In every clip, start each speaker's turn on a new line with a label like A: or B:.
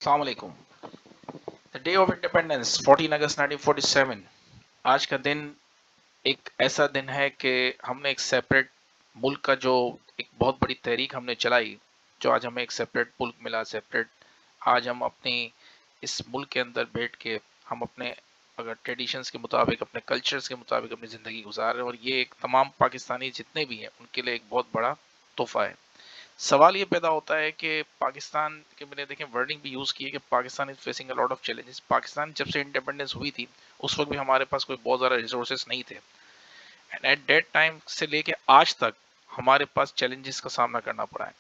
A: السلام علیکم. The day of independence 14 اگست 1947. آج کا دن ایک ایسا دن ہے کہ ہم نے ایک سیپریٹ ملک کا جو ایک بہت بڑی تحریک ہم نے چلائی، جو آج ہمیں ایک سیپریٹ ملک ملا. سیپریٹ آج ہم اپنی اس ملک کے اندر بیٹھ کے ہم اپنے اگر ٹریڈیشنز کے مطابق، اپنے کلچرز کے مطابق اپنی زندگی گزار رہے ہیں، اور یہ ایک تمام پاکستانی جتنے بھی ہیں ان کے لیے ایک بہت بڑا تحفہ ہے. سوال یہ پیدا ہوتا ہے کہ پاکستان کے، میں نے دیکھیں ورڈنگ بھی یوز کی ہے کہ Pakistan is facing a lot of challenges. Pakistan جب سے انڈیپینڈنس ہوئی تھی اس وقت بھی ہمارے پاس کوئی بہت زیادہ ریسورسز نہیں تھے، اینڈ ایٹ دیٹ ٹائم سے لے کے آج تک ہمارے پاس چیلنجز کا سامنا کرنا پڑا ہے.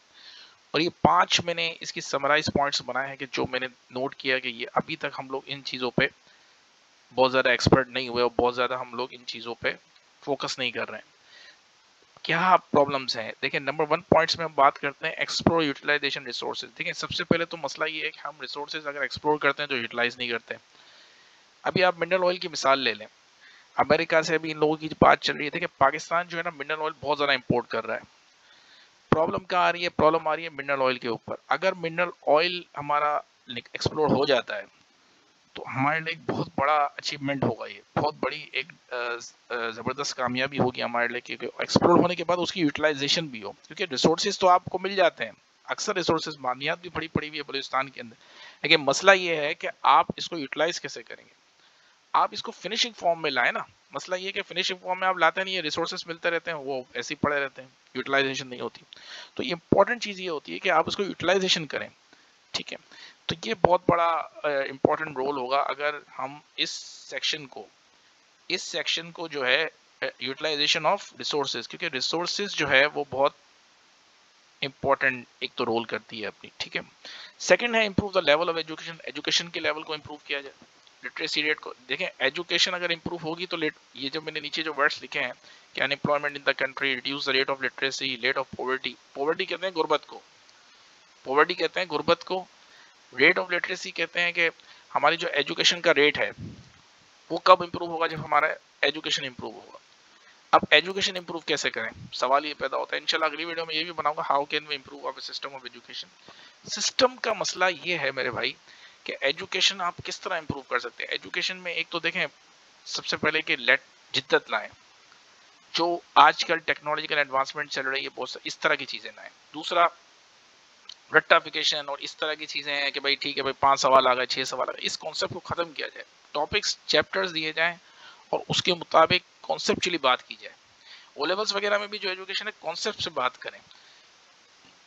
A: اور یہ 5 میں نے اس کی سمرائز پوائنٹس بنائے ہیں کہ جو میں نے نوٹ کیا کہ یہ ابھی تک ہم لوگ ان چیزوں پہ بہت زیادہ ایکسپرٹ نہیں ہوئے اور بہت زیادہ ہم لوگ ان چیزوں پہ فوکس نہیں کر رہے ہیں. کیا پرابلمس ہیں؟ دیکھیں، نمبر 1 پوائنٹس میں ہم بات کرتے ہیں ایکسپلور یوٹیلائزیشن ریسورسز. دیکھیں، سب سے پہلے تو مسئلہ یہ ہے کہ ہم ریسورسز اگر ایکسپلور کرتے ہیں تو یوٹیلائز نہیں کرتے. ابھی آپ منرل آئل کی مثال لے لیں. امریکہ سے ابھی ان لوگوں کی بات چل رہی ہے کہ پاکستان جو ہے نا منرل آئل بہت زیادہ امپورٹ کر رہا ہے. پرابلم کہاں آ رہی ہے؟ پرابلم آ رہی ہے منرل آئل کے اوپر. اگر منرل آئل ہمارا ایکسپلور ہو جاتا ہے تو ہمارے لیے ایک بہت بڑا اچیومنٹ ہوگا. یہ بہت بڑی ایک زبردست کامیابی ہوگی ہمارے لیے، کیونکہ ایکسپلور ہونے کے بعد اس کی یوٹیلائزیشن بھی ہو. کیونکہ ریسورسز تو آپ کو مل جاتے ہیں، اکثر ریسورسز مادیات بھی پڑی ہوئی ہے بلوچستان کے اندر، لیکن مسئلہ یہ ہے کہ آپ اس کو یوٹیلائز کیسے کریں گے. آپ اس کو فنشنگ فارم میں لائیں نا. مسئلہ یہ کہ فنشنگ فارم میں آپ لاتے نہیں ہیں، ریسورسز ملتے رہتے ہیں، وہ ایسے ہی پڑے رہتے ہیں، یوٹیلائزیشن نہیں ہوتی. تو یہ امپورٹنٹ چیز یہ ہوتی ہے کہ آپ اس کو یوٹیلائزیشن کریں. ٹھیک ہے، تو یہ بہت بڑا امپورٹنٹ رول ہوگا اگر ہم اس سیکشن کو جو ہے یوٹیلائزیشن آف ریسورسز، کیونکہ ریسورسز جو ہے وہ بہت امپورٹنٹ ایک تو رول کرتی ہے اپنی. ٹھیک ہے. سیکنڈ ہے improve the level of education. Education کے لیول کو امپروو کیا جائے. لٹریسی ریٹ کو دیکھیں، ایجوکیشن اگر امپروو ہوگی تو یہ جو میں نے نیچے جو ورڈز لکھے ہیں کہ unemployment in the country, reduce the rate of literacy, rate of poverty. Poverty کہتے ہیں غربت کو، پاورٹی کہتے ہیں غربت کو. ریٹ آف لٹریسی کہتے ہیں کہ ہماری جو ایجوکیشن کا ریٹ ہے وہ کب امپروو ہوگا؟ جب ہمارا ایجوکیشن امپروو ہوگا. اب ایجوکیشن امپروو کیسے کریں؟ سوال یہ پیدا ہوتا ہے. انشاءاللہ اگلی ویڈیو میں یہ بھی بناؤں گا how can we improve our system of education. System کا مسئلہ یہ ہے میرے بھائی کہ ایجوکیشن آپ کس طرح امپروو کر سکتے ہیں. ایجوکیشن میں ایک تو دیکھیں سب سے پہلے کہ جدت لائیں. جو آج کل ٹیکنالوجیکل ایڈوانسمنٹ چل رہی ہے بہت اس طرح کی چیزیں لائیں. دوسرا رٹافیکیشن اور اس طرح کی چیزیں ہیں کہ بھائی ٹھیک ہے بھائی 5 سوال آ گئے 6 سوال آ گئے. اس کانسیپٹ کو ختم کیا جائے. ٹاپکس چیپٹرز دیے جائیں اور اس کے مطابق کانسیپچولی بات کی جائے. او لیولز وغیرہ میں بھی جو ایجوکیشن ہے کانسیپٹ سے بات کریں.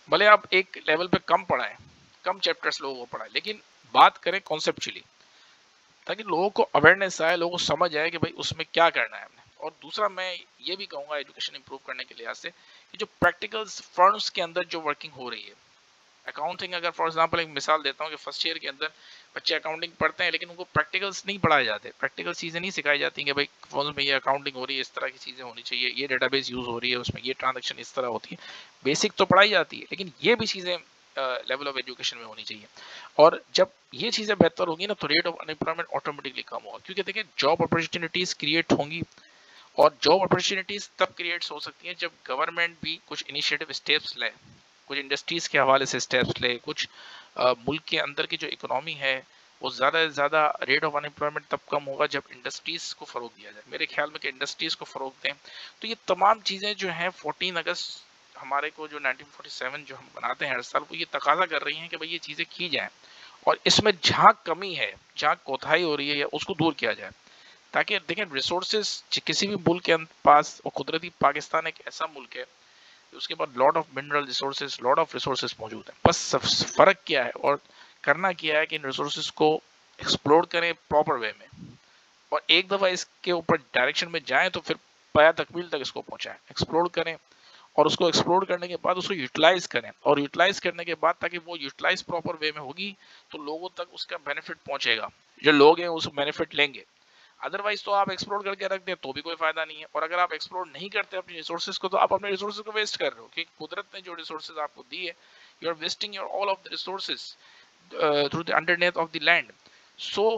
A: بھلے آپ ایک لیول پہ کم پڑھائیں، کم چیپٹرز لوگوں کو پڑھائیں، لیکن بات کریں کانسیپچولی تاکہ لوگوں کو اویئرنیس آئے، لوگوں کو سمجھ آئے کہ بھائی اس میں کیا کرنا ہے ہم نے. اور دوسرا میں یہ بھی کہوں گا ایجوکیشن امپروو کرنے کے لحاظ سے کہ جو پریکٹیکل فرمز کے اندر جو ورکنگ ہو رہی ہے، اکاؤنٹنگ، اگر فار ایگزامپل ایک مثال دیتا ہوں کہ فرسٹ ایئر کے اندر بچے اکاؤنٹنگ پڑھتے ہیں لیکن ان کو پریکٹیکلس نہیں پڑھائے جاتے، پریکٹیکل چیزیں نہیں سکھائی جاتی کہ بھائی فونز میں یہ اکاؤنٹنگ ہو رہی ہے، اس طرح کی چیزیں ہونی چاہیے، یہ ڈیٹا بیس یوز ہو رہی ہے، اس میں یہ ٹرانزیکشن اس طرح ہوتی ہے. بیسک تو پڑھائی جاتی ہے لیکن یہ بھی چیزیں لیول آف ایجوکیشن میں ہونی چاہیے. اور جب یہ چیزیں بہتر ہوگی نا تو ریٹ آف انمپلائمنٹ آٹومیٹکلی کم ہوگا. کیونکہ دیکھیں جاب اپرچونیٹیز کریٹ ہوں گی، اور جاب اپرچونیٹیز تب کریٹس ہو سکتی ہیں جب گورنمنٹ بھی کچھ انیشیٹو اسٹیپس لے، کچھ انڈسٹریز کے حوالے سے اسٹیپس لے، کچھ ملک کے اندر کی جو اکنامی ہے وہ زیادہ سے زیادہ. ریٹ آف انمپلائمنٹ تب کم ہوگا جب انڈسٹریز کو فروغ دیا جائے. میرے خیال میں کہ انڈسٹریز کو فروغ دیں. تو یہ تمام چیزیں جو ہیں 14 اگست ہمارے کو جو 1947 جو ہم بناتے ہیں ہر سال، وہ یہ تقاضا کر رہی ہیں کہ بھئی یہ چیزیں کی جائیں، اور اس میں جہاں کمی ہے، جہاں کوتاہی ہو رہی ہے، اس کو دور کیا جائے. تاکہ دیکھیں ریسورسز کسی بھی ملک کے پاس، اور قدرتی پاکستان ایک ایسا ملک ہے اس کے بعد lot of mineral resources, lot of resources موجود ہیں. بس فرق کیا ہے اور کرنا کیا ہے کہ ان ریسورسز کو ایکسپلور کریں پراپر وے میں، اور ایک دفعہ اس کے اوپر ڈائریکشن میں جائیں تو پھر پایا تکمیل تک اس کو پہنچائیں. ایکسپلور کریں اور اس کو ایکسپلور کرنے کے بعد اس کو یوٹیلائز کریں، اور یوٹیلائز کرنے کے بعد تاکہ وہ یوٹیلائز پراپر وے میں ہوگی تو لوگوں تک اس کا بینیفٹ پہنچے گا، جو لوگ ہیں اس بینیفٹ لیں گے. ادروائز تو آپ ایکسپلور کر کے رکھ دیں تو بھی کوئی فائدہ نہیں ہے. اور اگر آپ ایکسپلور نہیں کرتے اپنی ریسورسز کو تو آپ اپنے ریسورسز کو ویسٹ کر رہے ہو، کیونکہ قدرت نے جو ریسورسز آپ کو دی ہے، you are wasting your all of the resources through the underneath of the land. So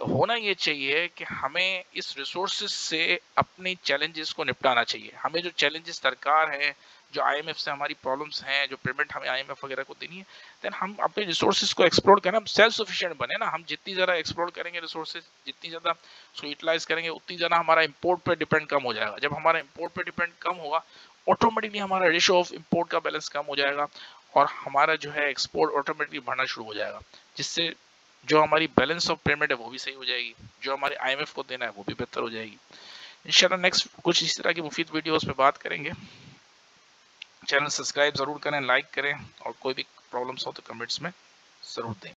A: ہونا یہ چاہیے کہ ہمیں اس ریسورسز سے اپنے چیلنجز کو نپٹانا چاہیے. ہمیں جو چیلنجز درکار ہیں جو آئی ایم ایف سے ہماری پرابلمس ہیں, جو پیمنٹ ہمیں آئی ایم ایف وغیرہ کو دینی ہے, دین ہم اپنے ریسورسز کو ایکسپلور کریں, ہم سیلف سفیشینٹ بنے نا. ہم جتنی زیادہ ایکسپلور کریں گے ریسورسز, جتنی زیادہ اس کو یوٹیلائز کریں گے, اتنی زیادہ ہمارا امپورٹ پہ ڈیپینڈ کم ہو جائے گا. جب ہمارا امپورٹ پہ ڈیپینڈ کم ہوگا, آٹومیٹکلی ہمارا ریشو آف امپورٹ کا بیلنس کم ہو جائے گا, اور ہمارا جو ہے ایکسپورٹ آٹومیٹکلی بڑھنا شروع ہو جائے گا, جس سے جو ہماری بیلنس آف پیمنٹ ہے وہ بھی صحیح ہو جائے گی, جو ہمارے آئی ایم ایف کو دینا ہے وہ بھی بہتر ہو جائے گی. انشاءاللہ نیکسٹ کچھ اس طرح کی مفید ویڈیوز پہ بات کریں گے. چینل سبسکرائب ضرور کریں, لائک کریں, اور کوئی بھی پرابلمس ہو تو کمنٹس میں ضرور دیں.